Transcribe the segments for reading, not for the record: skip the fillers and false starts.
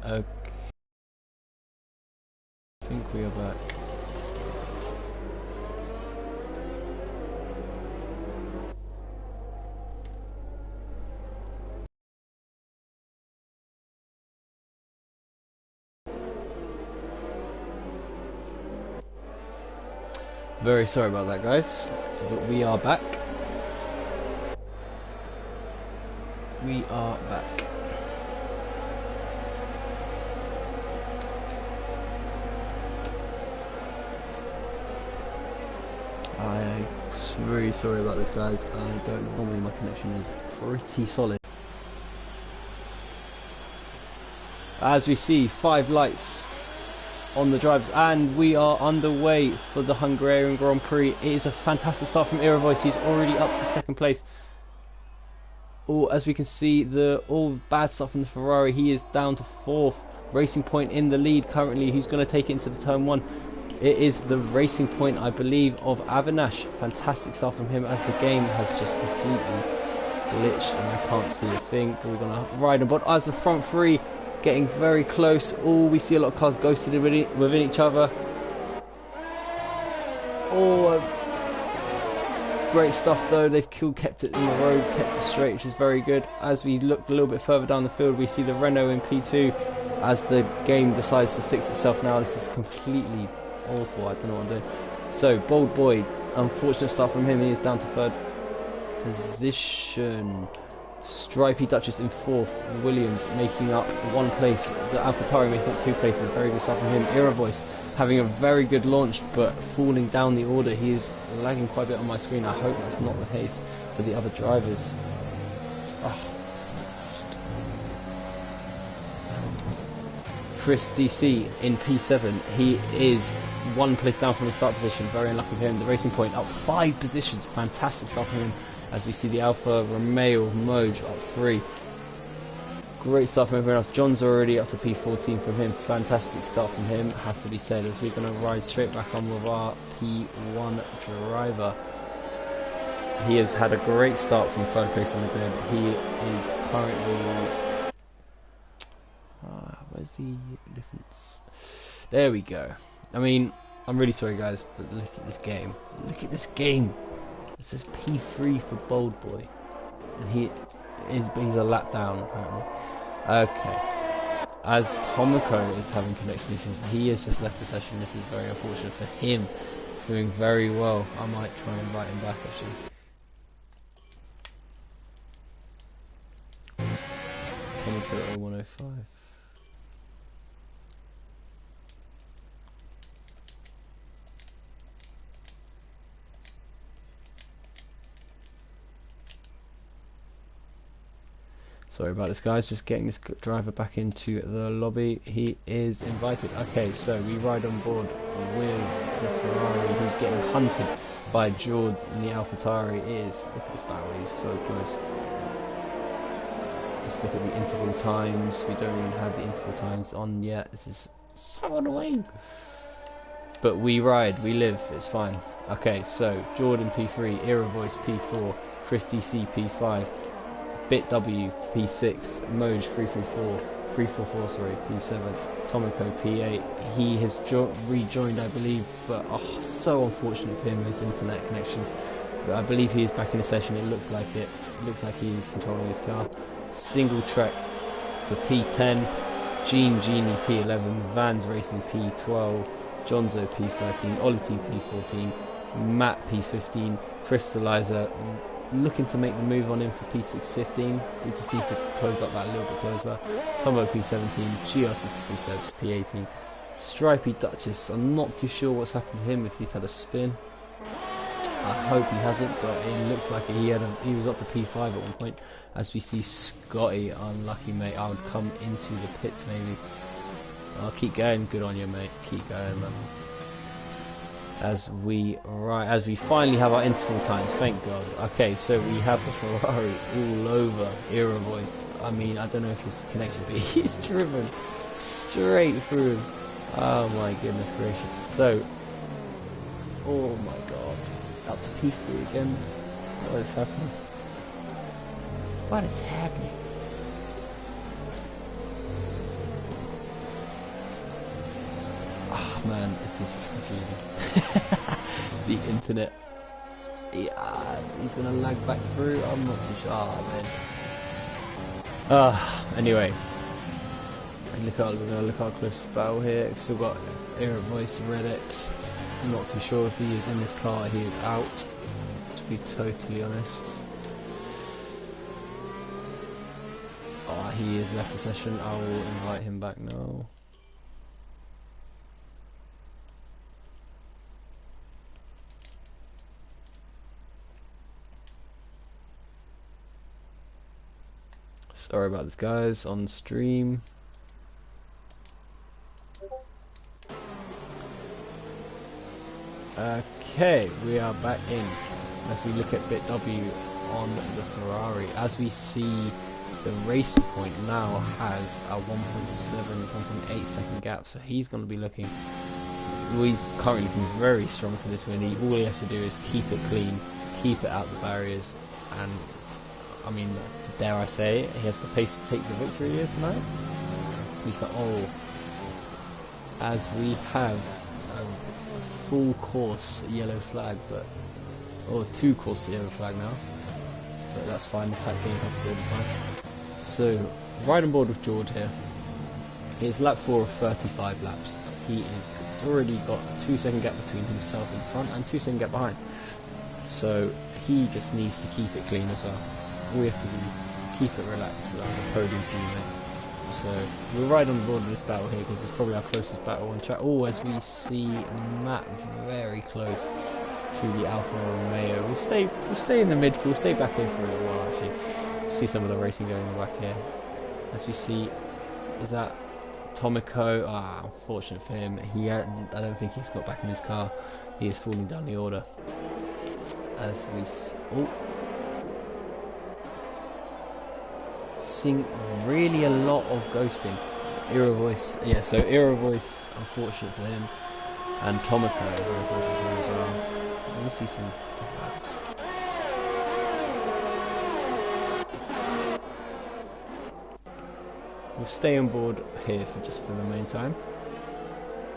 Okay. I think we are back. Very sorry about that, guys, but we are back. We are back. I'm really sorry about this, guys. I don't know. Normally my connection is pretty solid. As we see, 5 lights on the drivers, and we are underway for the Hungarian Grand Prix. It is a fantastic start from Voice. He's already up to 2nd place. As we can see, all bad stuff from the Ferrari. He is down to 4th. Racing Point in the lead currently. Who's going to take it into the turn 1? It is the Racing Point, I believe, of Avinash. Fantastic stuff from him, as the game has just completely glitched and I can't see a thing. We're going to ride on board as the front 3 getting very close. We see a lot of cars ghosted within each other. Great stuff though. They've kept it in the road, kept it straight, which is very good. As we look a little bit further down the field, we see the Renault in P2 as the game decides to fix itself now. This is completely awful. I don't know what I'm doing. So Bold Boy, unfortunate stuff from him. He is down to 3rd position. Stripey Duchess in 4th. Williams making up 1 place. The AlphaTauri making up 2 places. Very good stuff from him. Voice having a very good launch, but falling down the order. He is lagging quite a bit on my screen. I hope that's not the case for the other drivers. Chris DC in P7. He is 1 place down from the start position. Very unlucky for him. The Racing Point up 5 positions. Fantastic stuff from him. As we see the Alfa Romeo Moj up 3. Great stuff from everyone else. John's already up to P14 from him. Fantastic stuff from him, has to be said, as we're going to ride straight back on with our P1 driver. He has had a great start from 3rd place on the grid. He is currently... where's the difference? There we go. I mean, I'm really sorry guys, but look at this game. Look at this game. It says P3 for Bold Boy, and he's a lap down apparently. Okay, as Tomoko is having connection issues, he has just left the session. This is very unfortunate for him. Doing very well. I might try and invite him back actually. Tomoko 0105. Sorry about this guys, just getting this driver back into the lobby. He is invited. Okay, so we ride on board with the Ferrari, who's getting hunted by George in the AlphaTauri. Look at this battle, he's so close. Let's look at the interval times. We don't even have the interval times on yet. This is so annoying. But we ride, we live, it's fine. Okay, so Jordan P3, Voice P4, Chris DC P5, BitW P6, Moj 344 sorry, P7, Tomoko P8. He has rejoined I believe, but so unfortunate for him, his internet connections. But I believe he is back in the session. It looks like it. It looks like he is controlling his car. Single Trek for P10, Genie P11, Vans Racing P12, Jonzo P13, Olity P14, Matt P15, Crystallizer looking to make the move on him for P615. He just needs to close up that a little bit closer. Tomo P17, GR63 P18, Stripey Duchess. I'm not too sure what's happened to him, if he's had a spin. I hope he hasn't, but it looks like he was up to P5 at one point. As we see Scotty, unlucky mate. I would come into the pits maybe. I'll keep going. Good on you, mate. Keep going, man. As we finally have our interval times, thank God. Okay, so we have the Ferrari all over Voice. I mean, I don't know if his connection, but he's driven straight through him. Oh my goodness gracious. So, oh my God, up to P3 again. What is happening? What is happening? man, this is confusing. The internet. Yeah, he's gonna lag back through. I'm not too sure. Oh, man. Anyway. We're gonna look at our closest battle here. We've still got Era Voice, Red X. I'm not too sure if he is in this car. He is out, to be totally honest. Oh, he is left the session. I will invite him back now. Sorry about this, guys, on stream. Okay, we are back in as we look at bit W on the Ferrari. As we see, the Racing Point now has a 1.8 second gap, so he's going to be looking. Well, he's currently looking very strong for this win. All he has to do is keep it clean, keep it out the barriers, and I mean, dare I say it, he has the pace to take the victory here tonight. We thought, oh, as we have a full course yellow flag, but or 2 courses yellow flag now, but that's fine. This hack game happens all the time. So right on board with George here. It's lap 4 of 35 laps. He is already got a 2-second gap between himself in front and 2-second gap behind. So he just needs to keep it clean as well. All we have to do, keep it relaxed. So that's a podium for you, mate. So we're right on board with this battle here because it's probably our closest battle on track. Oh, as we see Matt very close to the Alfa Romeo. We'll stay in the midfield. We'll stay back here for a little while. Actually, we'll see some of the racing going on back here. As we see, is that Tomiko? Ah, unfortunate for him. I don't think he's got back in his car. He is falling down the order. As we seeing really a lot of ghosting. Era Voice, yeah. So Era Voice, unfortunate for him, and Tomiko, very unfortunate for him as well. Let me see some laps. We'll stay on board here for the main time,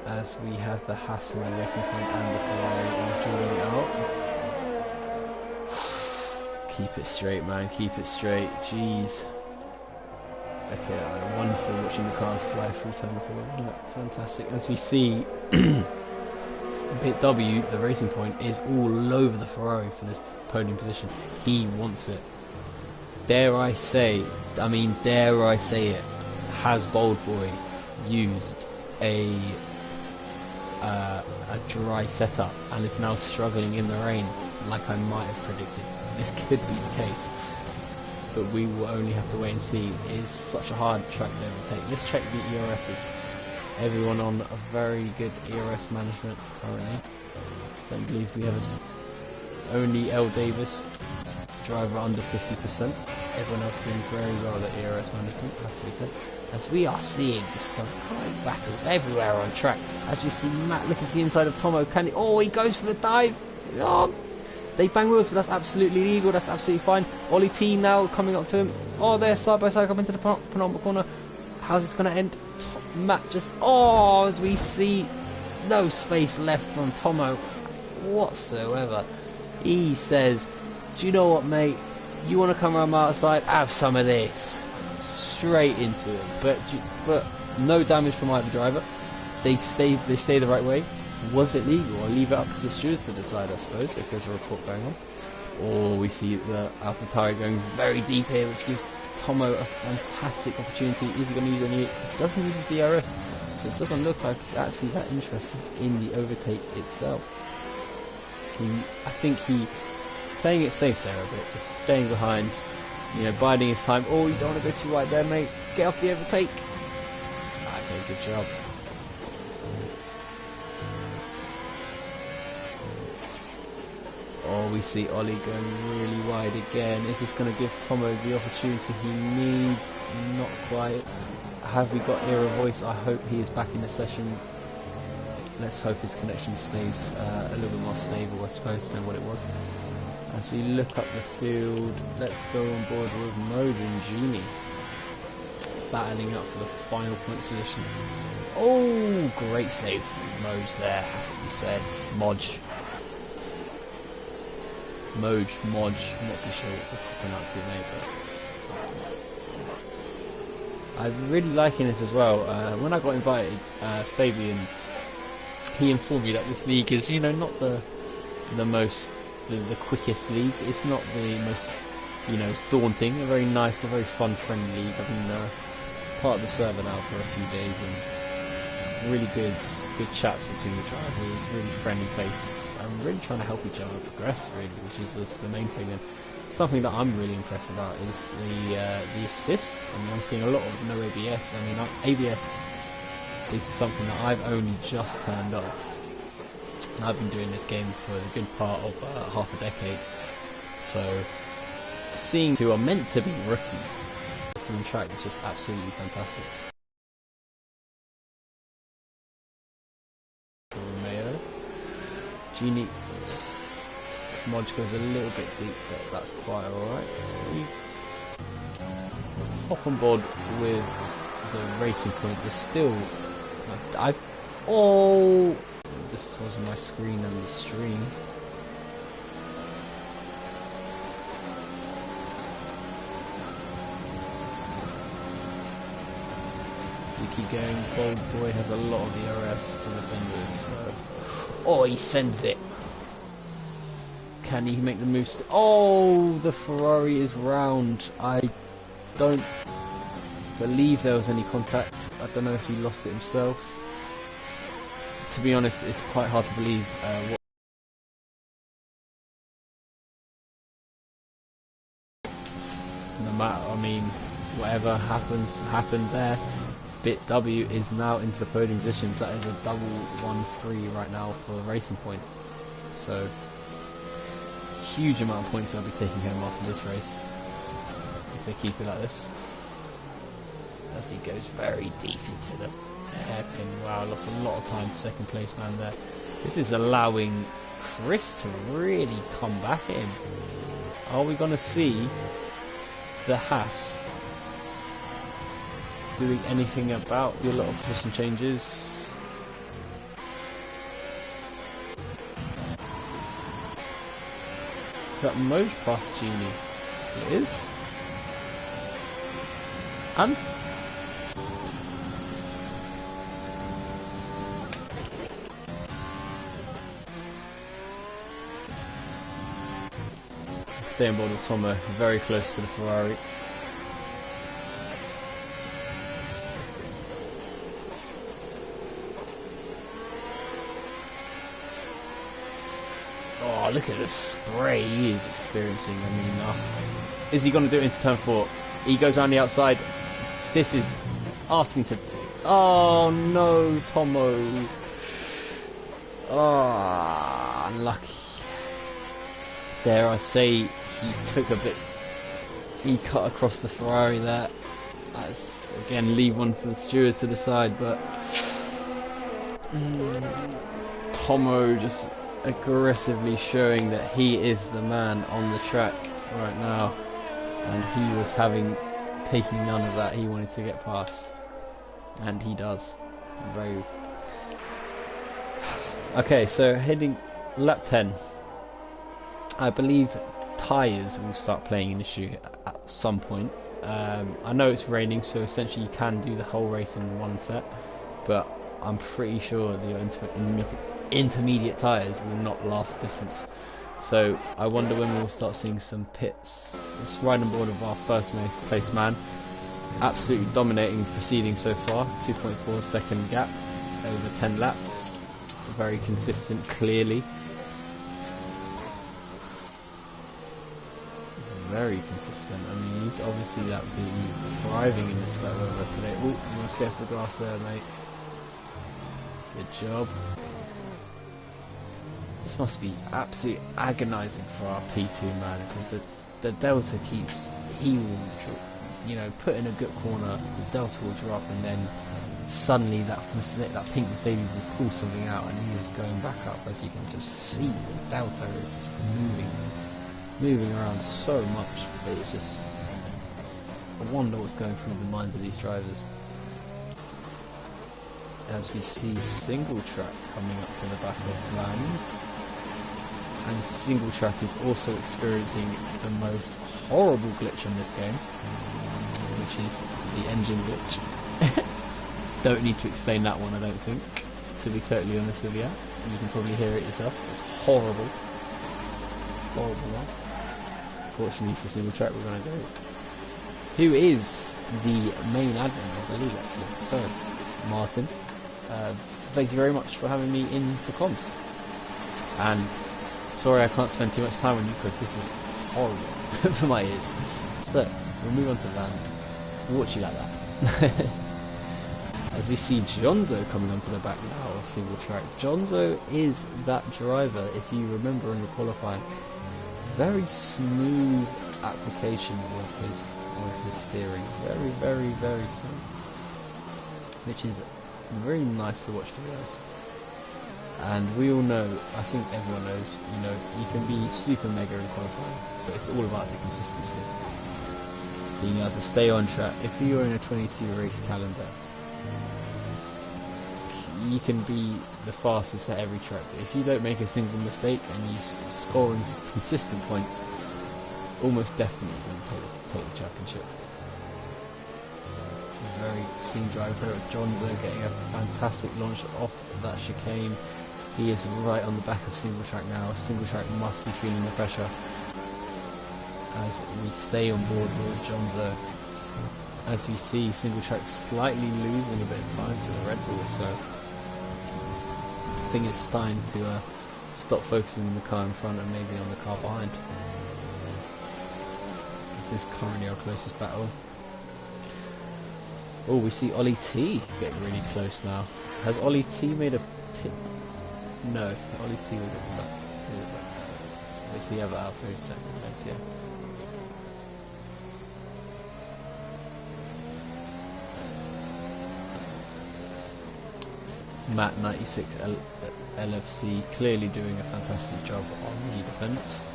as we have the Haas and the Racing Point and the Ferrari enjoying it out. Keep it straight, man. Keep it straight. Jeez. Okay, wonderful watching the cars fly through turn 4. Yeah, fantastic. As we see, bit W, the Racing Point, is all over the Ferrari for this podium position. He wants it. Dare I say it, has Bold Boy used a dry setup and is now struggling in the rain like I might have predicted? This could be the case, but we will only have to wait and see. It is such a hard track to overtake. Let's check the ERSs. Everyone on a very good ERS management currently. Don't believe we have only L Davis, driver under 50%. Everyone else doing very well at ERS management, has to be said. As we are seeing just some great battles everywhere on track. As we see Matt looking to the inside of Tomo. He goes for the dive. Oh, they bang wheels, but that's absolutely legal. That's absolutely fine. Ollie T now coming up to him. Oh, they're side by side, come into the penultimate corner. How's this going to end? Matt just... Oh, as we see no space left from Tomo whatsoever. He says, do you know what, mate? You want to come around my outside? Have some of this. Straight into him. But no damage from either driver. They stay the right way. Was it legal? I'll leave it up to the stewards to decide, I suppose, if there's a report going on. Or we see the AlphaTauri going very deep here, which gives Tomo a fantastic opportunity. Is he going to use any? He doesn't use his DRS, so it doesn't look like he's actually that interested in the overtake itself. I think he playing it safe there a bit, just staying behind, biding his time. Oh, you don't want to go too wide there, mate. Get off the overtake. Okay, good job. Oh, we see Ollie going really wide again. Is this going to give Tomo the opportunity he needs? Not quite. Have we got Era Voice? I hope he is back in the session. Let's hope his connection stays a little bit more stable, I suppose, than what it was. As we look up the field, let's go on board with Modin Genie. battling up for the final points position. Oh, great save from Moj there, has to be said. Moj. I'm not too sure what to pronounce his name, but I'm really liking this as well. When I got invited, Fabian, he informed me that this league is, you know, not the quickest league. It's not the most, you know, it's daunting. A very nice, a very fun, friendly league. I've been part of the server now for a few days, and really good chats between the drivers. Really friendly place. I'm really trying to help each other progress, really, which is the main thing. And something that I'm really impressed about is the assists. I mean, I'm seeing a lot of no ABS. I mean, ABS is something that I've only just turned off. And I've been doing this game for a good part of half a decade. So, seeing who are meant to be rookies on track is just absolutely fantastic. Romeo, Genie, Moj goes a little bit deep, but that's quite alright. So we hop on board with the Racing Point. There's still, this was my screen and the stream. We keep going. Bold Boy has a lot of ERS to defend it, so. Oh, he sends it. Can he make the move? Oh, the Ferrari is round. I don't believe there was any contact. I don't know if he lost it himself. To be honest, it's quite hard to believe what. No matter, I mean, whatever happened there. Bit W is now into the podium positions. That is a double 1-3 right now for Racing Point. So, huge amount of points they'll be taking home after this race if they keep it like this. As he goes very deep into the hairpin. Wow, lost a lot of time to second place man there. This is allowing Chris to really come back at him. Are we going to see the Haas doing anything about the lot of position changes? Is that Moj past Genie? It is. And stay on board with Tomo, very close to the Ferrari. Oh, look at the spray he is experiencing. I mean, is he going to do it into turn 4? He goes around the outside. This is asking to... Oh no, Tomo. Oh, unlucky. Dare I say, he took a bit... He cut across the Ferrari there. That's, again, leave one for the stewards to decide, but... Tomo just aggressively showing that he is the man on the track right now. And he was taking none of that. He wanted to get past. And he does. Very... Okay, so heading lap 10. I believe tyres will start playing an issue at some point. I know it's raining, so essentially you can do the whole race in one set, but I'm pretty sure the intermediate tyres will not last the distance. So I wonder when we'll start seeing some pits. Let's ride on board of our first place man. Absolutely dominating his proceedings so far. 2.4 second gap over 10 laps. Very consistent, clearly. Very consistent. I mean, he's obviously absolutely thriving in this wet weather today. Oh, you want to stay off the grass there, mate. Good job. This must be absolutely agonising for our P2 man, because the Delta keeps... He will, you know, put in a good corner, the Delta will drop, and then suddenly that pink Mercedes will pull something out, and he is going back up. As you can just see, the Delta is just moving around so much, but it's just I wonder what's going through the minds of these drivers. As we see single track coming up to the back of Lance. And single track is also experiencing the most horrible glitch in this game, which is the engine glitch. Don't need to explain that one, I don't think, to be totally honest with you. You can probably hear it yourself. It's horrible. Horrible noise. Fortunately for single track, we're going to go. Who is the main admin of the league, actually? So, Martin, thank you very much for having me in for comms. And sorry I can't spend too much time on you because this is horrible for my ears. So, we'll move on to Vans. Watch you like that. As we see Jonzo coming onto the back now of single track. Jonzo is that driver, if you remember in the qualifying, very smooth application with his steering. Very, very, very smooth. Which is very nice to watch, to be honest. And we all know, I think everyone knows, you know, you can be super mega in qualifying, but it's all about the consistency. Being able to stay on track. If you're in a 22 race calendar, you can be the fastest at every track, but if you don't make a single mistake and you score consistent points, almost definitely going to take the championship. Very clean driver of Jonzo, getting a fantastic launch off that chicane. He is right on the back of single track now. Single track must be feeling the pressure as we stay on board with Jonzo. As we see single track slightly losing a bit of time to the Red Bull, so I think it's time to stop focusing on the car in front and maybe on the car behind. This is currently our closest battle. Oh, we see Ollie T getting really close now. Has Ollie T made a pit? No, Ollie T was at the back. We see Ever Alpha who's second place, yeah. Matt 96 LFC clearly doing a fantastic job on the defence.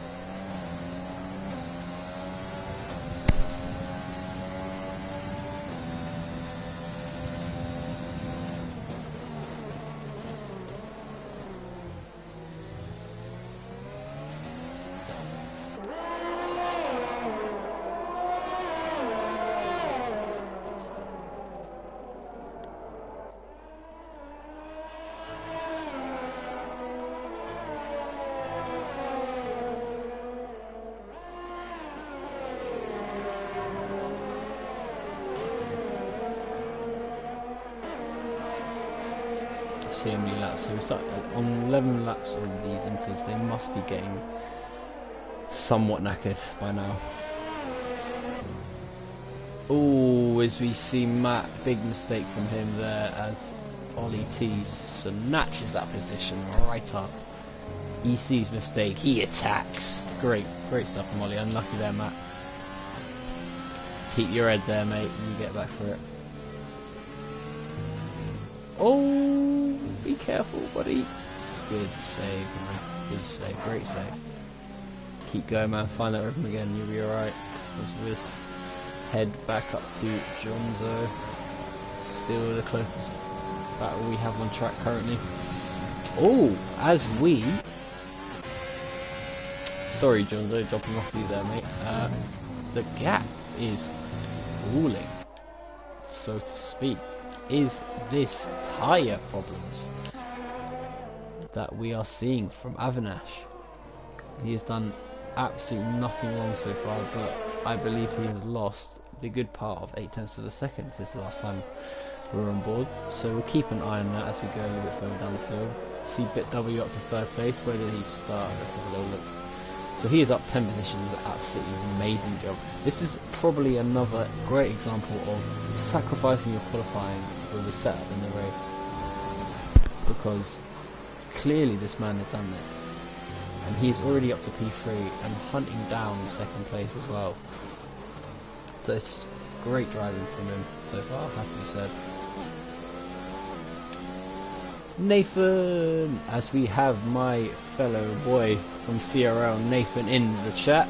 See how many laps, so we start on 11 laps on these inters. They must be getting somewhat knackered by now. Oh, as we see Matt, big mistake from him there as Ollie T snatches that position right up. He sees mistake, he attacks. Great stuff from Ollie. Unlucky there, Matt. Keep your head there, mate, and you get back for it. Oh, be careful, buddy. Good save, man. Good save, great save. Keep going, man. Find that rhythm again. You'll be alright. Let's just head back up to Jonzo. Still the closest battle we have on track currently. Oh, as we... Sorry, Jonzo, dropping off you there, mate. The gap is falling, so to speak. Is this tyre problems that we are seeing from Avinash? He has done absolutely nothing wrong so far, but I believe he has lost the good part of 0.8 of a second since the last time we were on board. So we'll keep an eye on that as we go a little bit further down the field. See BitW up to 3rd place. Where did he start? Let's have a little look. So he is up 10 positions. Absolutely amazing job. This is probably another great example of sacrificing your qualifying for the setup in the race, because clearly this man has done this, and he's already up to P3 and hunting down 2nd place as well. So it's just great driving from him so far, has to be said. Nathan, as we have my fellow boy from CRL, Nathan, in the chat.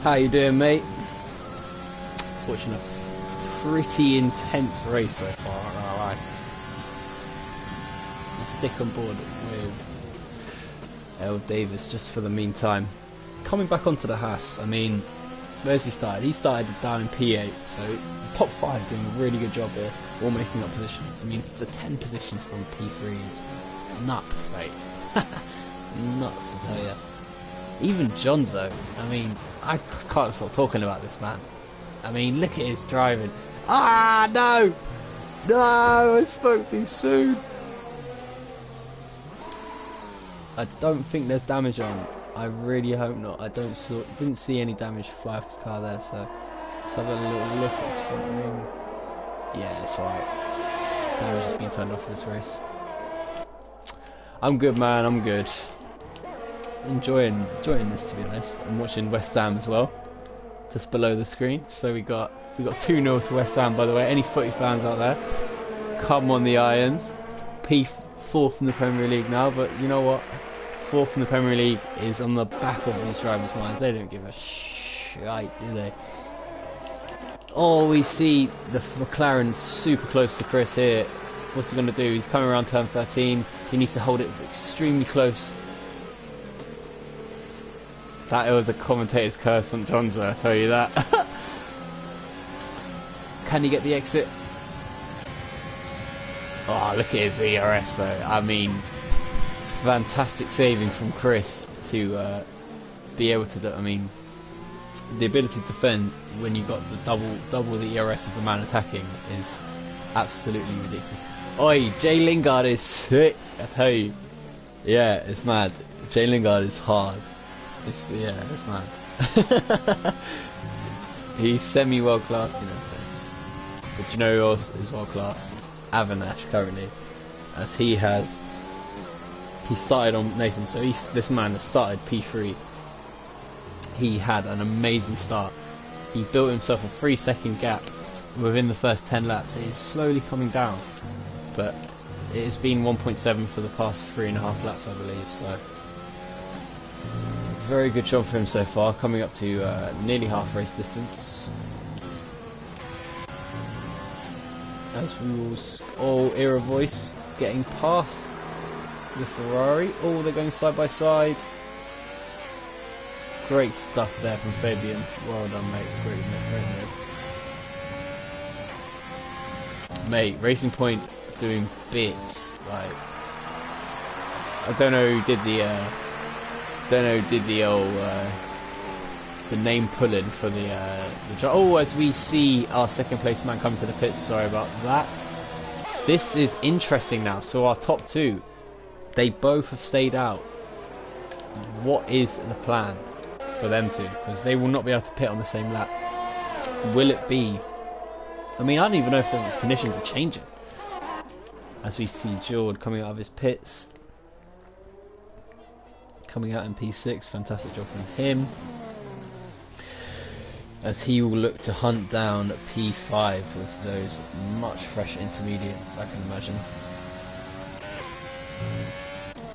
How you doing, mate? just watching a pretty intense race so far, I'm not gonna lie. So stick on board with El Davis just for the meantime. Coming back onto the Haas, I mean, where's he started? He started down in P8, so top 5 doing a really good job here, all making up positions. I mean, the 10 positions from P3 is nuts, mate. Nuts, I tell you. Even Jonzo, I mean, I can't stop talking about this man. I mean, look at his driving. Ah, no! No, I spoke too soon. I don't think there's damage on. I really hope not. I didn't see any damage fly off his car there, so let's have a little look at his front wing. Yeah, it's alright. Damage has been turned off for this race. I'm good, man, I'm good. Enjoying this, to be honest. I'm watching West Ham as well, just below the screen. So we got 2-0 to West Ham, by the way. Any footy fans out there, come on the irons. P4 in the Premier League now, but you know what? 4th in the Premier League is on the back of these drivers' minds. They don't give a shite, do they? Oh, we see the McLaren super close to Chris here. What's he going to do? He's coming around turn 13. He needs to hold it extremely close. That was a commentator's curse on Jonzo, I tell you that. Can he get the exit? Oh, look at his ERS though. I mean, fantastic saving from Chris to be able to do, I mean, the ability to defend when you've got the double the ERS of the man attacking is absolutely ridiculous. Oi, Jay Lingard is sick, I tell you. Yeah, it's mad. Jay Lingard is hard. It's mad. He's semi world class, you know. But you know who else is world class? Avinash currently, as he started on Nathan. So this man has started P3. He had an amazing start. He built himself a 3-second gap within the first 10 laps. It is slowly coming down, but it has been 1.7 for the past 3.5 laps, I believe. So very good job for him so far, coming up to nearly half race distance. As we will, Era Voice getting past the Ferrari. Oh, they're going side by side. Great stuff there from Fabian. Well done, mate. Great move. Mate, Racing Point doing bits. Like, I don't know who did the old the name pulling for the oh, as we see our second place man come to the pits. Sorry about that. This is interesting now. So our top 2, they both have stayed out. What is the plan for them to? Because they will not be able to pit on the same lap. Will it be? I mean, I don't even know if the conditions are changing. As we see Jord coming out of his pits, coming out in P6, fantastic job from him. As he will look to hunt down P5 with those much fresh intermediates, I can imagine.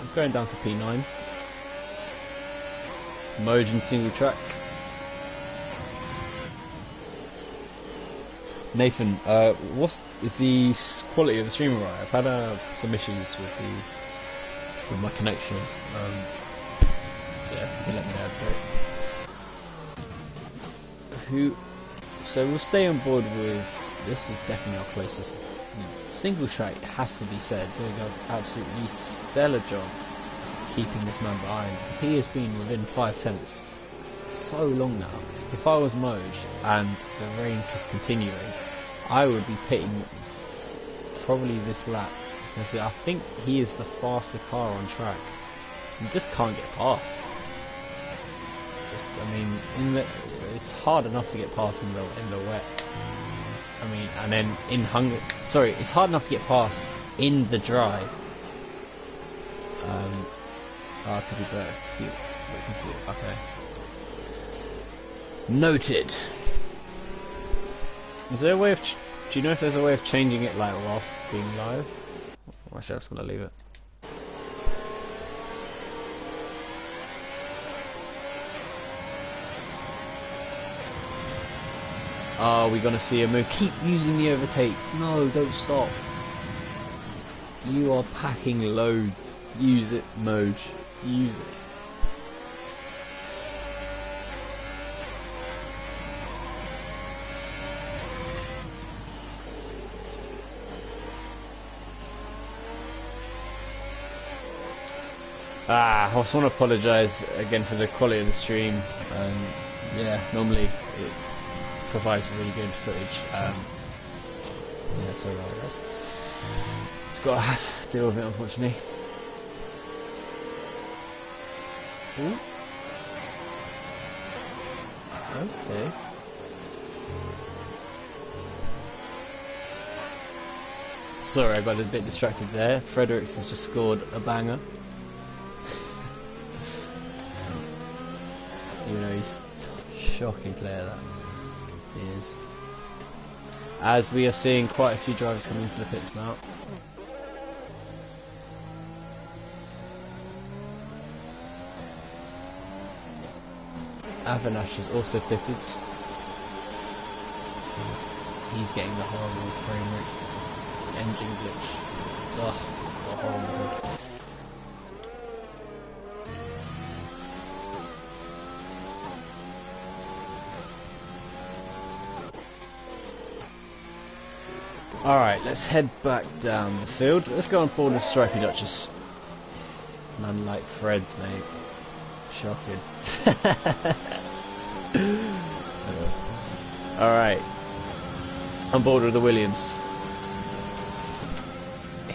I'm going down to P9. Mojin single track. Nathan, what is the quality of the stream alright? I've had some issues with my connection. So yeah, if you can let me know, great. So we'll stay on board with, this is definitely our closest. Single track, has to be said, doing an absolutely stellar job keeping this man behind. He has been within 5/10 so long now. If I was Moj and the rain is continuing, I would be pitting probably this lap, because I think he is the faster car on track. You just can't get past. I mean, it's hard enough to get past in the wet. I mean, and then in Hungary, sorry, it's hard enough to get past in the dry. Oh, it could be better. See it. We can see it. Okay. Noted. Is there a way of? Do you know if there's a way of changing it like whilst being live? Or actually, I'm just gonna leave it. Are we gonna see a move? Keep using the overtake. No, don't stop. You are packing loads. Use it, Moj. Use it. I just want to apologise again for the quality of the stream. Yeah, normally it provides really good footage. Yeah, it's alright, guys. Just got to have to deal with it, unfortunately. Ooh. Okay. Sorry, I got a bit distracted there. Fredericks has just scored a banger. You know, he's a shocking player, that he is. As we are seeing quite a few drivers coming into the pits now. Avinash is also pitted. He's getting the horrible frame rate. Engine glitch. Ugh, what a horrible thing. Alright, let's head back down the field. Let's go on board with Stripey Duchess. Man like Fred's, mate. Shocking. Alright. On board with the Williams.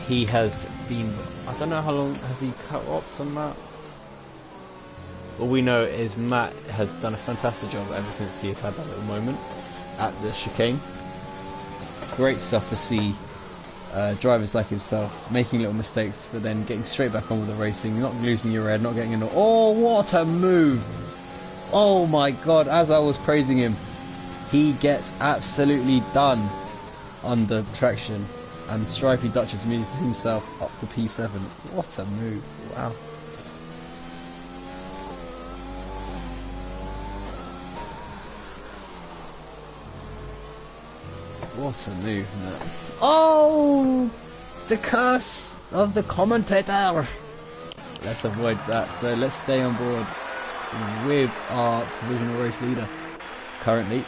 He has been... I don't know how long has he cut ops on that? All we know is Matt has done a fantastic job ever since he has had that little moment at the chicane. Great stuff to see drivers like himself making little mistakes but then getting straight back on with the racing, not losing your head, not getting into... Oh, what a move! Oh my god, as I was praising him, he gets absolutely done under traction, and Stripey Duchess moves himself up to P7. What a move, wow. What a move, man. Oh! The curse of the commentator! Let's avoid that, so let's stay on board with our provisional race leader currently,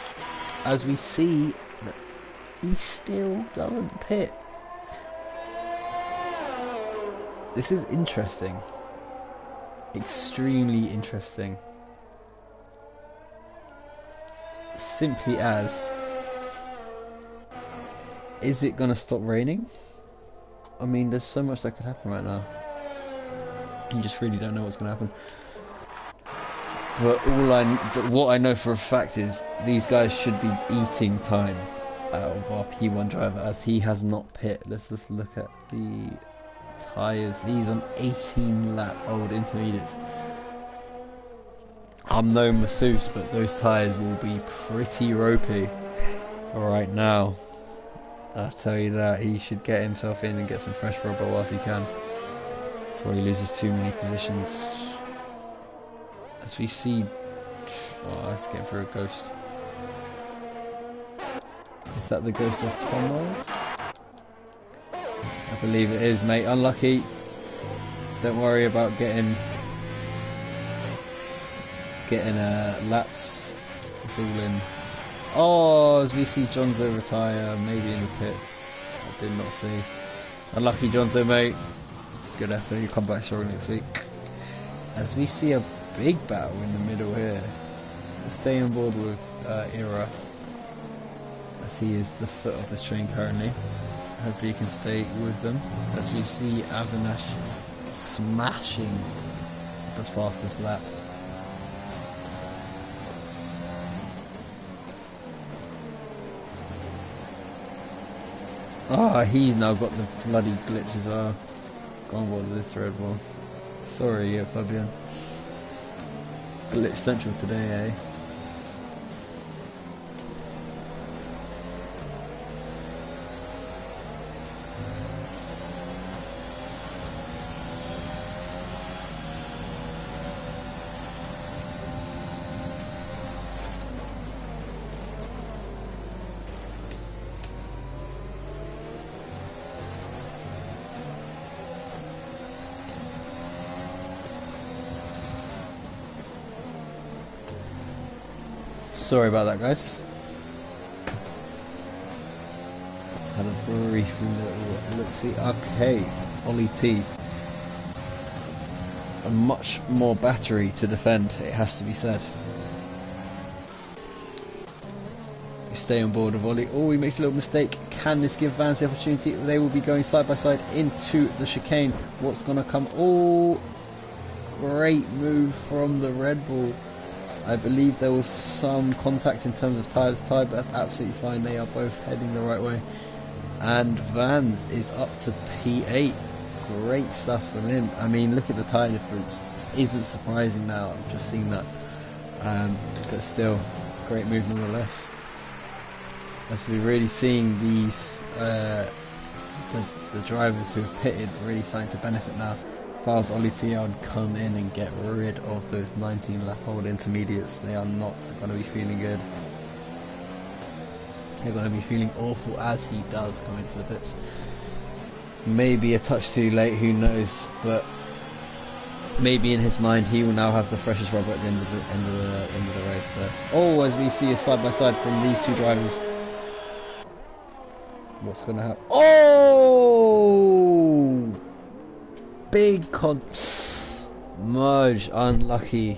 as we see that he still doesn't pit. This is interesting. Extremely interesting. Simply as... Is it gonna stop raining? I mean, there's so much that could happen right now. You just really don't know what's gonna happen. But what I know for a fact is these guys should be eating time out of our P1 driver, as he has not pit. Let's just look at the tyres. He's on 18 lap old intermediates. I'm no masseuse, but those tyres will be pretty ropey right now. I'll tell you that. He should get himself in and get some fresh rubber whilst he can, before he loses too many positions. As we see... Oh, let's get for a ghost. Is that the ghost of Tomo? I believe it is, mate. Unlucky. Don't worry about getting laps. It's all in. Oh, as we see Jonzo retire, maybe in the pits. I did not see. Unlucky Jonzo, mate. Good effort. You'll come back strong next week. As we see a big battle in the middle here. Let's stay on board with Ira, as he is the foot of this train currently. Hopefully he can stay with them. As we see Avinash smashing the fastest lap. Ah, he's now got the bloody glitch as well. Go on board with this Red Bull. Sorry, Fabian. Glitch Central today, eh? Sorry about that, guys. Just had a brief little look-see. Okay, Ollie T. A much more battery to defend, it has to be said. You stay on board with Ollie. Oh, he makes a little mistake. Can this give Vans the opportunity? They will be going side by side into the chicane. What's going to come? Oh, great move from the Red Bull. I believe there was some contact in terms of tyres tie, but that's absolutely fine. They are both heading the right way. And Vans is up to P8. Great stuff from him. I mean, look at the tyre difference. Isn't surprising now. I've just seen that. But still, great move nonetheless. As we're really seeing these, the drivers who have pitted really starting to benefit now. If I was Ollie T, I would come in and get rid of those 19 lap old intermediates. They are not going to be feeling good. They're going to be feeling awful as he does come into the pits. Maybe a touch too late, who knows, but maybe in his mind he will now have the freshest rubber at the end of the race. So, oh, as we see a side by side from these two drivers, what's going to happen? Oh, big merge, unlucky,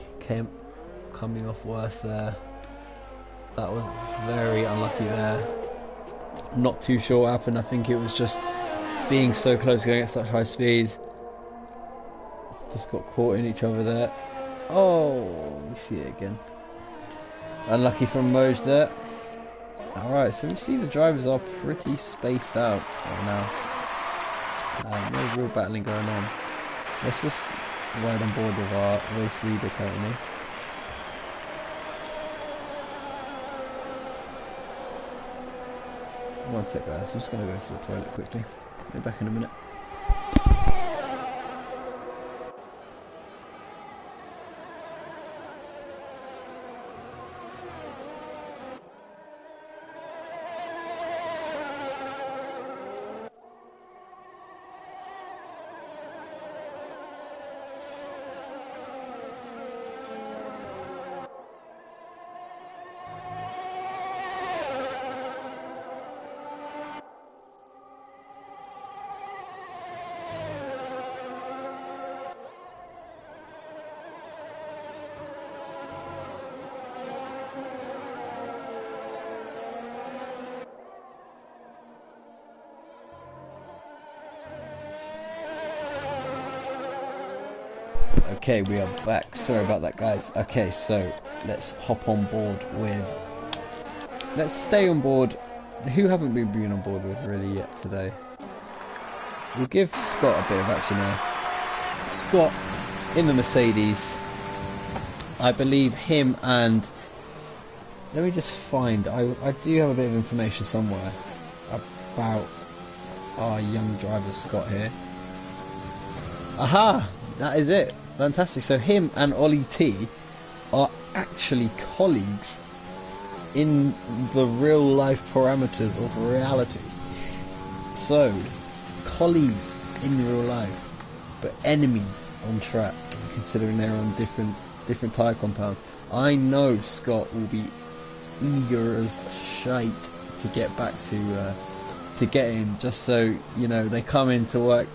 coming off worse there. That was very unlucky there. Not too sure what happened. I think it was just being so close, going at such high speed. Just got caught in each other there. Oh, we see it again. Unlucky from Moj there. Alright, so we see the drivers are pretty spaced out right now. No real battling going on. Let's just ride on board with our race leader currently. One sec, guys, I'm just going to go to the toilet quickly. Be back in a minute. Okay, we are back. Sorry about that, guys. Okay, so let's hop on board with... Let's stay on board. Who haven't we been on board with really yet today? We'll give Scott a bit of action there. Scott in the Mercedes. I believe him and... Let me just find... I do have a bit of information somewhere about our young driver Scott here. Aha! That is it. Fantastic. So him and Ollie T are actually colleagues in the real life parameters of reality. So colleagues in real life, but enemies on track, considering they're on different tyre compounds. I know Scott will be eager as shite to get back to get in, just so you know they come into work.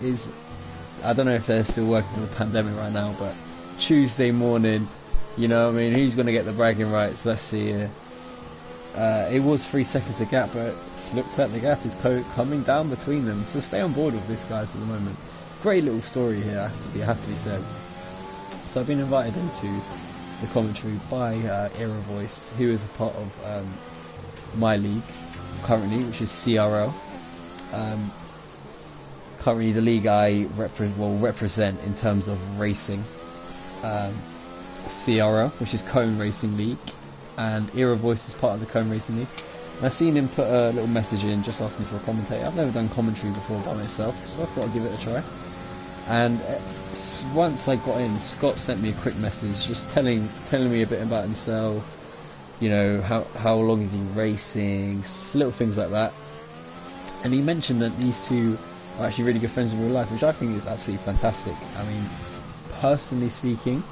I don't know if they're still working for the pandemic right now, but Tuesday morning, you know what I mean, who's going to get the bragging rights? Let's see here. It was 3 seconds of gap, but looked at the gap is coming down between them. So stay on board with this, guys, at the moment. Great little story here, have to be said. So I've been invited into the commentary by Era Voice, who is a part of my league currently, which is CRL. Currently the league I represent in terms of racing, CRL, which is Cone Racing League, and Era Voice is part of the Cone Racing League. And I've seen him put a little message in just asking for a commentator. I've never done commentary before by myself, so I thought I'd give it a try. And once I got in, Scott sent me a quick message just telling me a bit about himself, you know, how long he's been racing, little things like that. And he mentioned that these two are actually really good friends in real life, which I think is absolutely fantastic. I mean, personally speaking,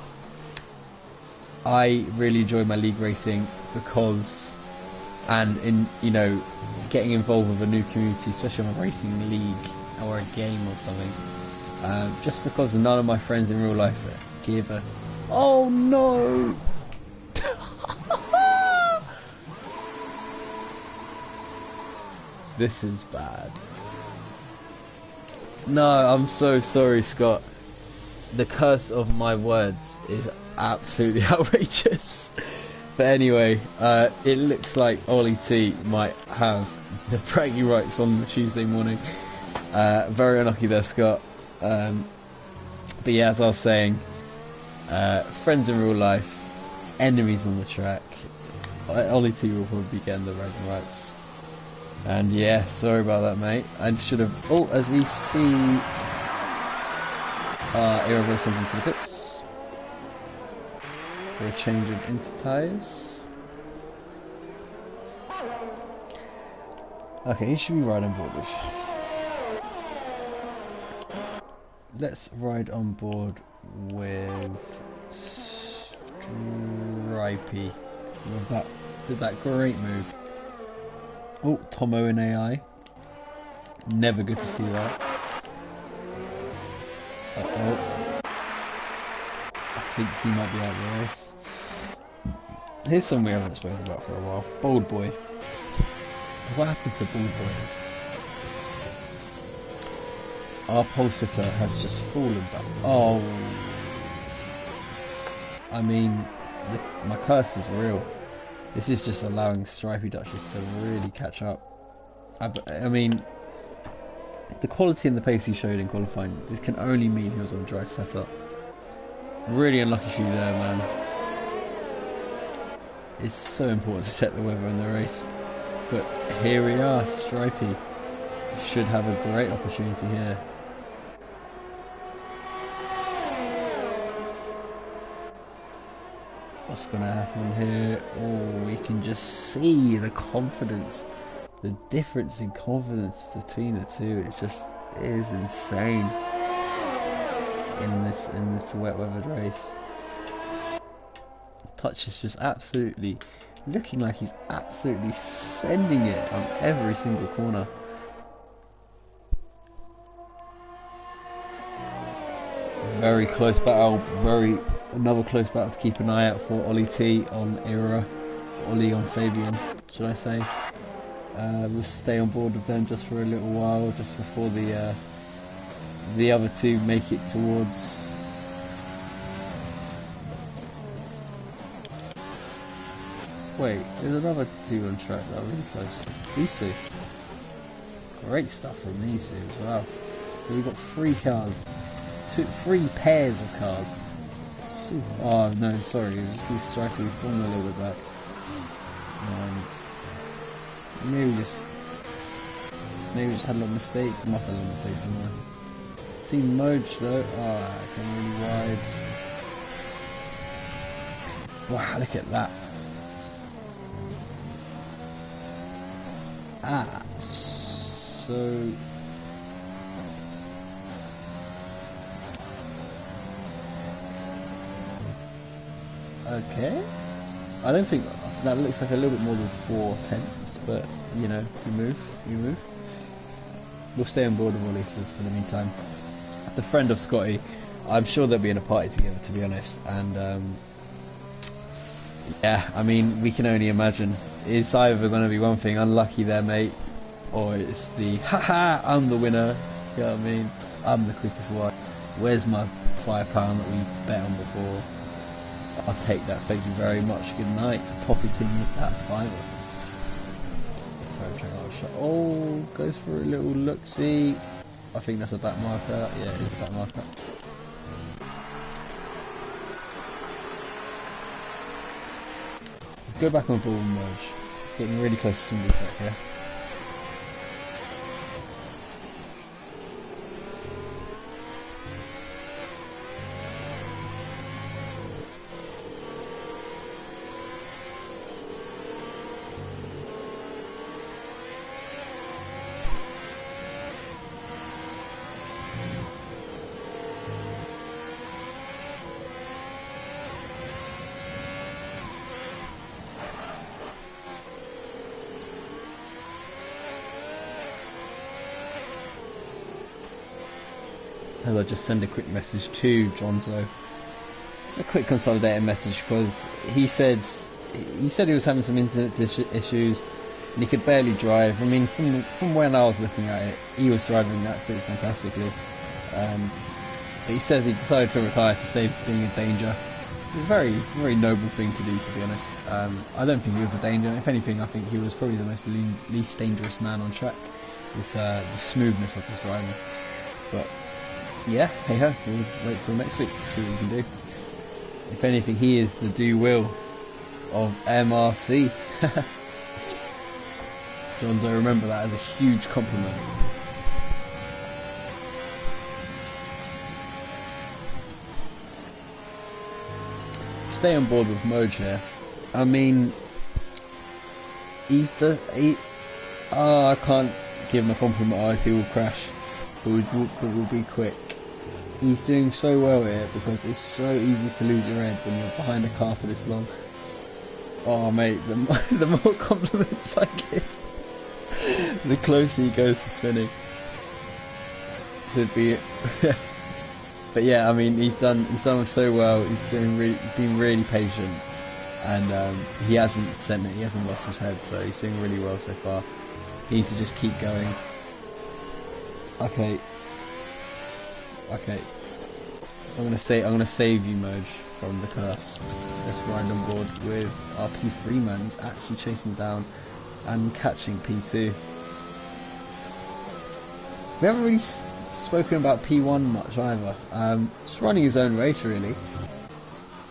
I really enjoy my league racing because, and in, you know, getting involved with a new community, especially on a racing league or a game or something, just because none of my friends in real life give a... Oh no! This is bad. No, I'm so sorry, Scott. The curse of my words is absolutely outrageous. But anyway, it looks like Ollie T might have the bragging rights on the Tuesday morning. Very unlucky there, Scott. But yeah, as I was saying, friends in real life, enemies on the track. Ollie T will probably be getting the bragging rights. And yeah, sorry about that, mate. I should have... Oh, as we see... Aero Voice comes into the pits for a change of inter tyres. Okay, who should we ride on board with? Let's ride on board with Stripey. Love that. Did that great move. Oh, Tomo in AI. Never good to see that. Uh-oh. I think he might be out of the race. Here's something we haven't spoken about for a while. Bold Boy. What happened to Bold Boy? Our pole sitter has just fallen back. Oh. I mean, my curse is real. This is just allowing Stripey Duchess to really catch up. I mean, the quality and the pace he showed in qualifying, this can only mean he was on dry setup. Really unlucky for you there, man. It's so important to check the weather in the race. But here we are, Stripey should have a great opportunity here. What's going to happen here? Oh, we can just see the confidence, the difference in confidence between the two. It is insane in this wet weather race. Touch is just absolutely looking like he's absolutely sending it on every single corner. Very close battle, another close battle to keep an eye out for. Ollie T on Era, Ollie on Fabian, should I say. We'll stay on board with them just for a little while, just before the other two make it towards... Wait, there's another two on track that are really close. These two. Great stuff from these two as well. So we've got three pairs of cars. Oh no, sorry, it was these Stripey falling a little bit back. Maybe we just had a little mistake. Must have a little mistake somewhere. See Moj though. Oh, I came really wide. Wow, look at that. So okay. I don't think that looks like a little bit more than 4/10, but you know, you move. We'll stay on board with Ollie for the meantime. The friend of Scotty, I'm sure they'll be in a party together, to be honest, and yeah, I mean, we can only imagine. It's either going to be one thing, unlucky there, mate, or it's the haha, I'm the winner. You know what I mean? I'm the quickest one. Where's my £5 that we bet on before? I'll take that, thank you very much. Good night. Pocketing that £5. Sorry, I'm trying to shot. Oh, goes for a little look-see. I think that's a back marker. Yeah, it is a back marker. Go back on ball and merge. Getting really close to single track here. as I just send a quick message to Jonzo. Just a quick consolidated message, because he said he was having some internet issues and he could barely drive. I mean, from when I was looking at it, he was driving absolutely fantastically. But he says he decided to retire to save being a danger. It was a very, very noble thing to do, to be honest. I don't think he was a danger. If anything, I think he was probably the least dangerous man on track, with the smoothness of his driving. But yeah, hey ho, we'll wait till next week, see what he can do. If anything, he is the do-will of MRC. Jonzo, remember that as a huge compliment. Stay on board with Moj here. I mean, I can't give him a compliment, otherwise he will crash, but we'll be quick. He's doing so well here because it's so easy to lose your head when you're behind a car for this long. Oh mate, the more compliments I get, the closer he goes to spinning. To be, but yeah, I mean, he's done so well. He's been really patient, and he hasn't lost his head. So he's doing really well so far. He needs to just keep going. Okay. I'm gonna save you, Moj, from the curse. Let's ride on board with our P3 man, who's actually chasing down and catching P2. We haven't really spoken about P1 much either. Just running his own race, really.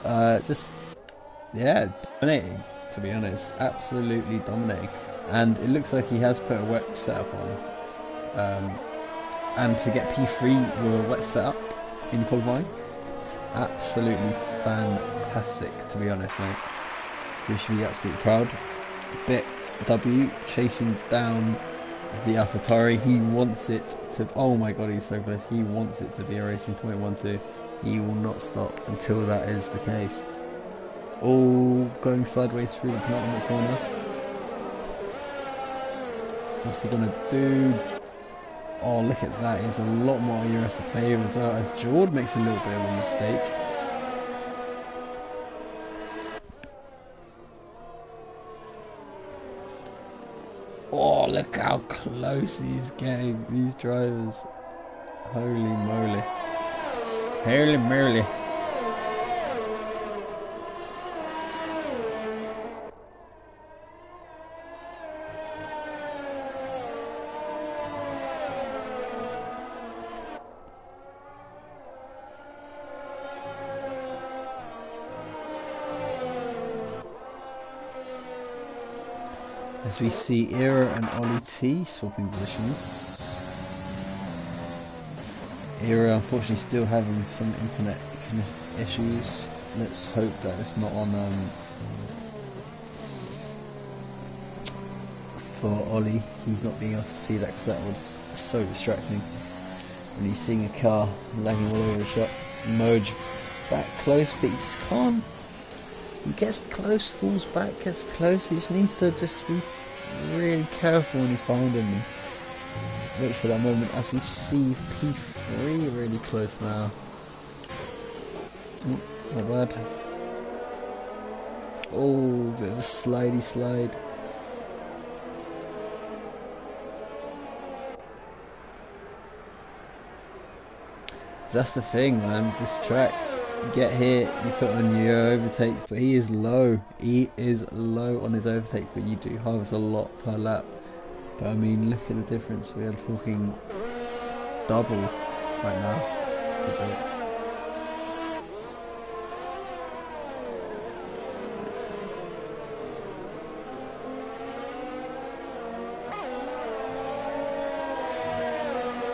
Yeah, dominating, to be honest. Absolutely dominating. And it looks like he has put a wet setup on. And to get P3 with a wet setup in qualifying, it's absolutely fantastic, to be honest, mate. So you should be absolutely proud. Bit W chasing down the AlphaTauri. He wants it to. Oh my god, he's so close. He wants it to be a Racing Point 1-2. He will not stop until that is the case. All going sideways through the penultimate corner. What's he gonna do? Oh, look at that. He's a lot more ERS to play with as well, as Jord makes a little bit of a mistake. Oh, look how close he's getting, these drivers. Holy moly. Holy moly. As we see Era and Ollie T swapping positions. Era unfortunately still having some internet issues. Let's hope that it's not on for Ollie. He's not being able to see that, because that was so distracting when he's seeing a car lagging all over the shop. Moj back close, but he just can't. He gets close, falls back, gets close. He just needs to just be really careful when he's behind him. Wait for that moment as we see P3 really close now. Oh, not bad. Oh, bit of a slidey slide. That's the thing, man. This track, you get hit, you put on your overtake, but he is low. He is low on his overtake, but you do harvest a lot per lap. But I mean, look at the difference. We are talking double right now.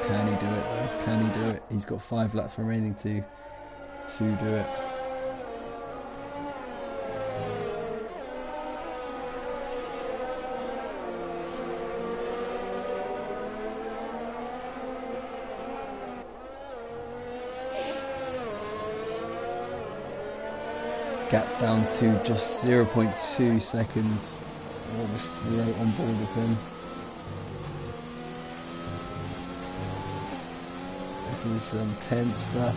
Can he do it though? Can he do it? He's got 5 laps remaining to do it. Gap down to just 0.2 seconds. Almost right on board with him. This is some tense stuff.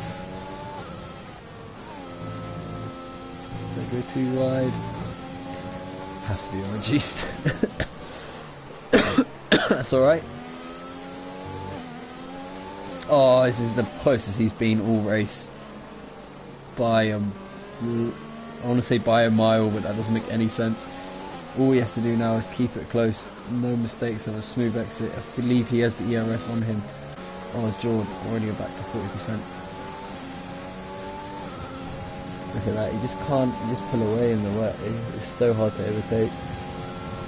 Don't go too wide. Has to be reduced. That's alright. Oh, this is the closest he's been all race. By I want to say by a mile, but that doesn't make any sense. All he has to do now is keep it close, no mistakes, have a smooth exit. I believe he has the ERS on him. Oh, George, we're only back to 40%. Look at that, he just can't, he just pull away in the wet. It's so hard to overtake.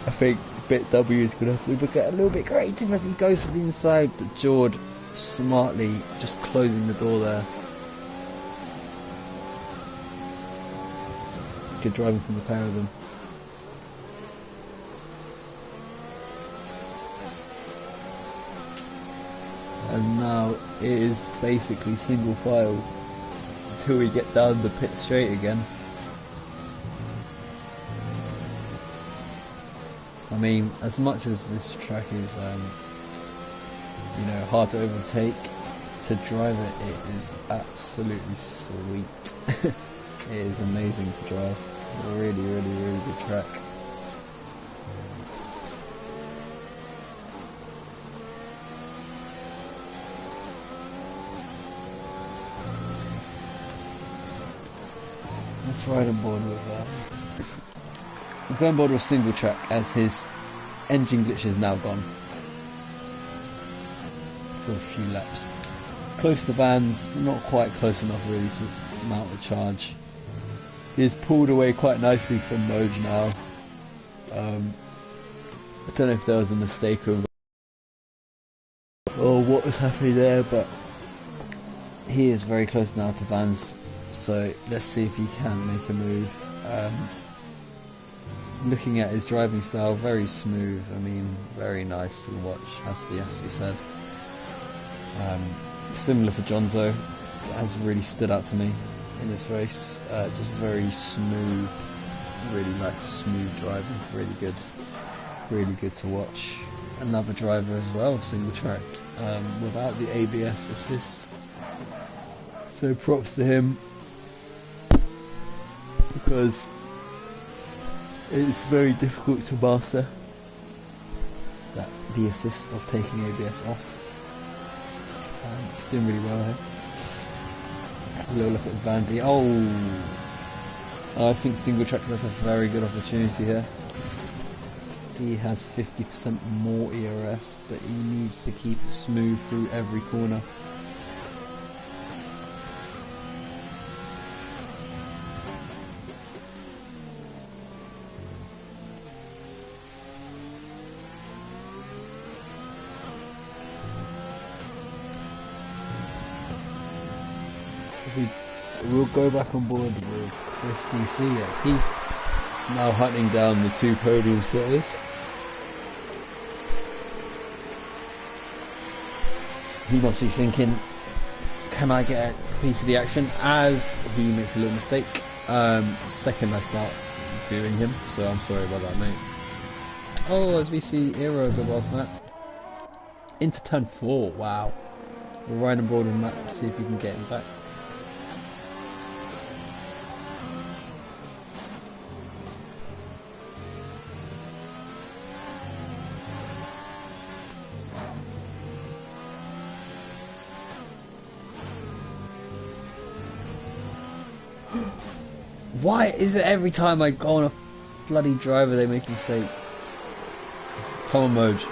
I think Bit W is going to have to get a little bit creative as he goes to the inside, but George smartly just closing the door there. Good driving from the pair of them. And now it is basically single file until we get down the pit straight again. I mean, as much as this track is, you know, hard to overtake, to drive it, it is absolutely sweet. It is amazing to drive. Really, really, really good track. Let's ride on board with we'll go on board with single track as his engine glitch is now gone for a few laps. Close to Vans, not quite close enough really to mount a charge. He has pulled away quite nicely from Moj now. I don't know if there was a mistake or what was happening there, but he is very close now to Vans. So let's see if he can make a move. Looking at his driving style, very smooth. I mean, very nice to watch. Has to be said. Similar to Jonzo, has really stood out to me in this race. Just very smooth. Really like smooth driving. Really good to watch. Another driver as well, single track, without the ABS assist. So props to him. Because it's very difficult to master the assist of taking ABS off. He's doing really well here. A little look at Vanzi. I think single track has a very good opportunity here. He has 50% more ERS, but he needs to keep it smooth through every corner. We'll go back on board with Chris DC as he's now hunting down the two podium sitters. He must be thinking, can I get a piece of the action? As he makes a little mistake. Second I start viewing him, so I'm sorry about that, mate. Oh, as we see Aero the last map. Into turn 4, wow. We'll ride on board with Matt, see if we can get him back. Why is it every time I go on a bloody driver they make a mistake? Come on, Moj.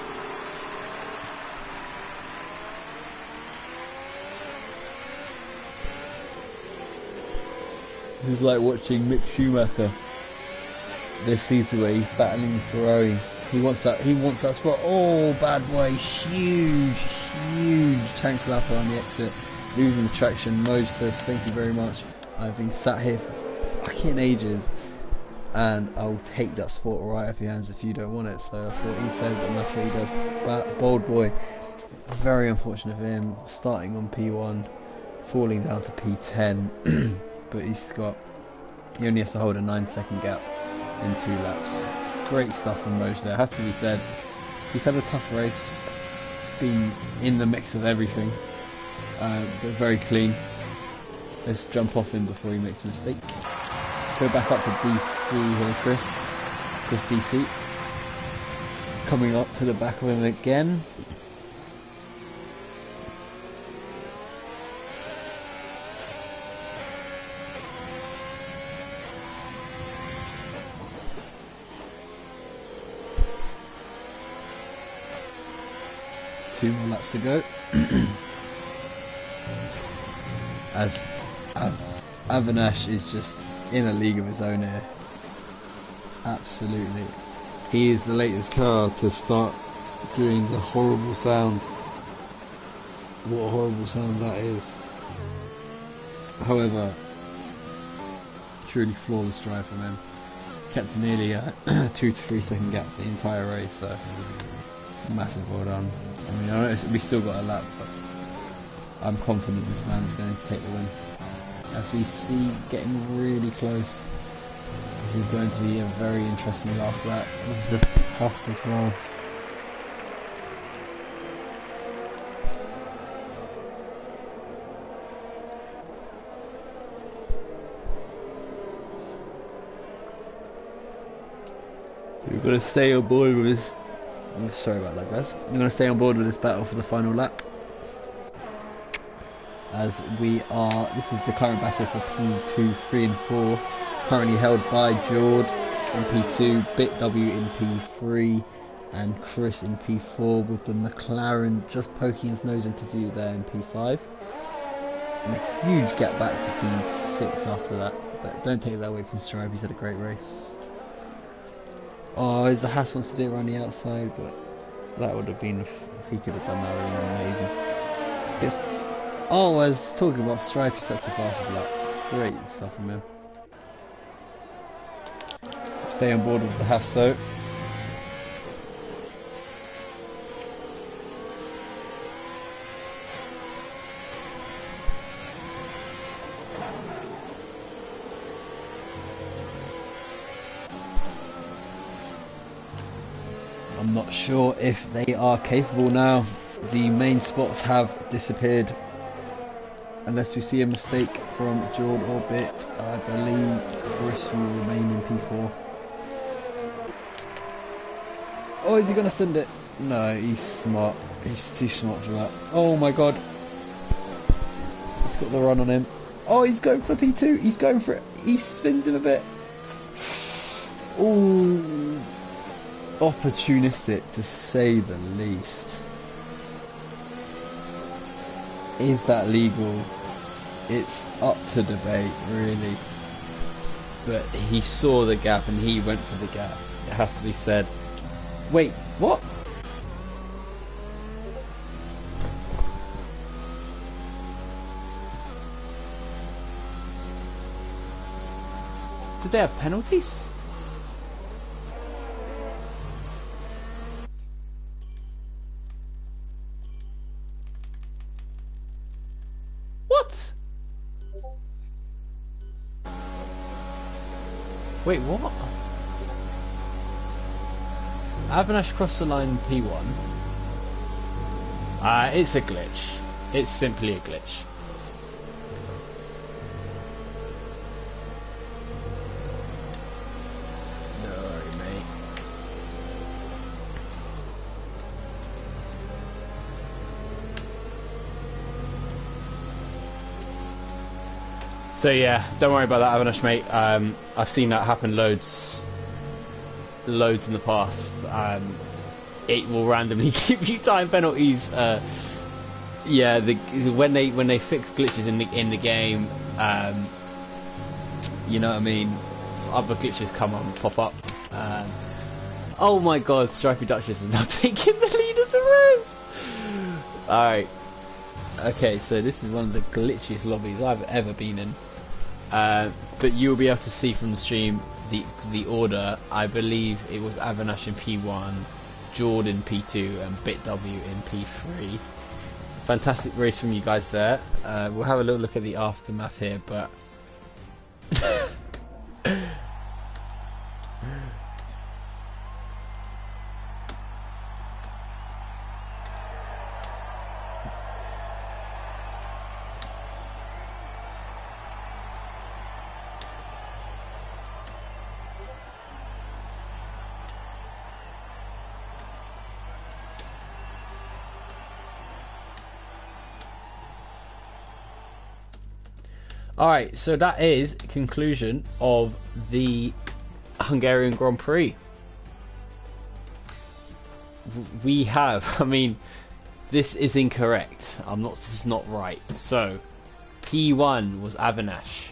This is like watching Mick Schumacher this season where he's battling Ferrari. He wants that spot. Oh, bad boy. Huge tank slapper on the exit. Losing the traction. Moj says thank you very much. I've been sat here for fucking ages and I'll take that spot right off your hands if you don't want it. So that's what he says and that's what he does. But bold boy, very unfortunate for him, starting on P1, falling down to P10. But he only has to hold a 9-second gap in 2 laps. Great stuff from Moj there, has to be said. He's had a tough race, been in the mix of everything. but very clean. Let's jump off him before he makes a mistake. Go back up to DC here, Chris DC. Coming up to the back of him again. Two more laps to go. As Avinash is just in a league of his own here. Absolutely. He is the latest car to start doing the horrible sound. What a horrible sound that is. However, truly flawless drive from him. He's kept nearly a 2 to 3 second gap the entire race, so massive well done. I mean, I know we still got a lap, but I'm confident this man is going to take the win. As we see, getting really close. This is going to be a very interesting last lap of the test as well. So we've got to stay on board with this. I'm sorry about that, guys. I'm going to stay on board with this battle for the final lap. As we are, this is the current battle for P2, 3 and 4. Currently held by Jord in P2, BitW in P3, and Chris in P4, with the McLaren just poking his nose into view there in P5. And a huge gap back to P6 after that. But don't take that away from Stripe, he's had a great race. Oh, the Haas wants to do it around the outside, but that would have been, if he could have done that, would have been amazing. Yes. Oh, I was talking about Stripe, that's the fastest lap. Great stuff from him. Stay on board with the Haas though. I'm not sure if they are capable now. The main spots have disappeared. Unless we see a mistake from Jord or Bit, I believe Chris will remain in P4. Oh, is he going to send it? No, he's smart. He's too smart for that. Oh my god. He's got the run on him. Oh, he's going for P2. He's going for it. He spins him a bit. Ooh. Opportunistic, to say the least. Is that legal? It's up to debate, really. But he saw the gap and he went for the gap. It has to be said. Wait, what? Did they have penalties? What? Wait, what? Avinash crossed the line in P1. It's a glitch. It's simply a glitch. Don't worry, mate. So yeah, don't worry about that, Avinash, mate. I've seen that happen loads in the past. It will randomly give you time penalties. Yeah, when they fix glitches in the game, you know what I mean. Other glitches pop up. Oh my God, Stripey Duchess is now taking the lead of the race. All right. Okay, so this is one of the glitchiest lobbies I've ever been in. But you'll be able to see from the stream the order. I believe it was Avinash in P1, Jord in P2, and BitW in P3. Fantastic race from you guys there. We'll have a little look at the aftermath here, but Alright, so that is conclusion of the Hungarian Grand Prix. We have, I mean, this is incorrect. This is not right. So, P1 was Avinash.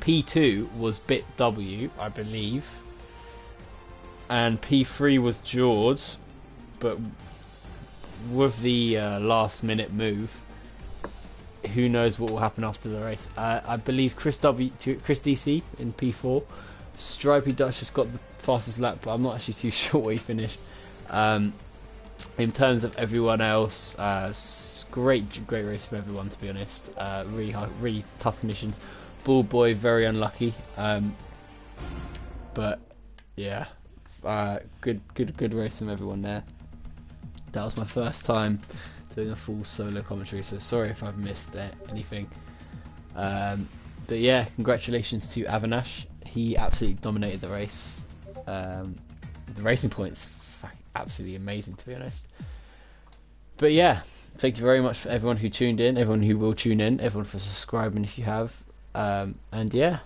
P2 was BitW, I believe. And P3 was George. But with the last minute move, who knows what will happen after the race. I believe Chris DC in P4. Stripey Dutch has got the fastest lap, but I'm not actually too sure where he finished. In terms of everyone else, great race for everyone, to be honest. Really tough conditions. Bull Boy very unlucky, but yeah, good race from everyone there. That was my first time doing a full solo commentary, so sorry if I've missed anything. But yeah, congratulations to Avinash. He absolutely dominated the race. The racing points absolutely amazing, to be honest. But yeah, thank you very much for everyone who tuned in, everyone who will tune in, everyone for subscribing if you have. And yeah,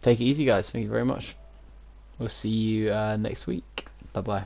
take it easy, guys. Thank you very much. We'll see you next week. Bye bye.